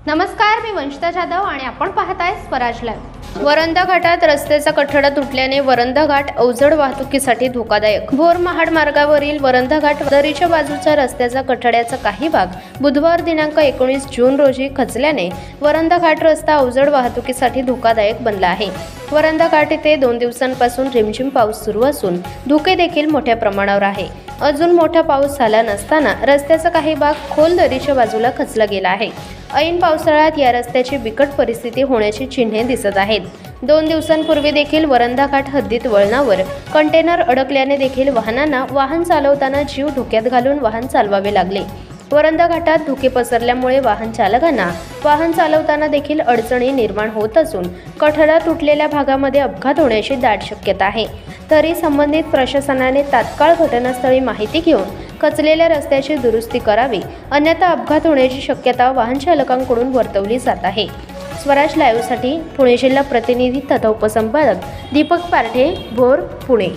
नमस्कार, मी वंशिता जाधव आणि आपण पाहताय स्वराज लाईव्ह। वरंधा घाटात रस्त्याचा कठडा तुटल्याने वरंधा घाट अवजड वाहतुकीसाठी धोकादायक। भोर महाड मार्गावरील वरंधा घाट दरीच्या बाजूचा रस्त्याचा कठड्याचा काही भाग बुधवार दिनांक 19 जून रोजी खचल्याने वरंधा घाट रस्ता अवजड वाहतुकीसाठी धोकादायक बनला आहे। वरंधा घाट येथे 2 दिवसांपासून रिमझिम पाऊस सुरू असून धुके देखील मोठ्या प्रमाणावर आहे। अजून मोठा पाऊस झाला नसताना रस्त्याचा काही भाग खोल दरीच्या बाजूला खचला गेला आहे। ऐन पावसाळ्यात या रस्त्याची बिकट परिस्थिती होण्याची चिन्हे दिसत आहेत। 2 दिवसांपूर्वी देखील वरंधा घाट हद्दीत वळणावर कंटेनर अडकल्याने देखील वाहनांना वाहन चालवताना जीव धोक्यात घालून वाहन चालवावे लागले। वरंधा घाटात धुके पसरल्यामुळे वाहन चालकांना वाहन चालवताना देखील अडचणी निर्माण होत असून कठडा तुटलेल्या भागामध्ये अपघात होण्याची दाट शक्यता आहे। तरी संबंधित प्रशासनाने तात्काळ घटनास्थळी माहिती घेऊन खचलेल्या रस्त्याची दुरुस्ती करावी, अन्यथा अपघात होण्याची शक्यता वाहन चालकांकडून वर्तवली जात आहे। स्वराज लाईव्हसाठी पुणे जिल्हा प्रतिनिधी तथा उपसंपादक दीपक पारठे, भोर, पुणे।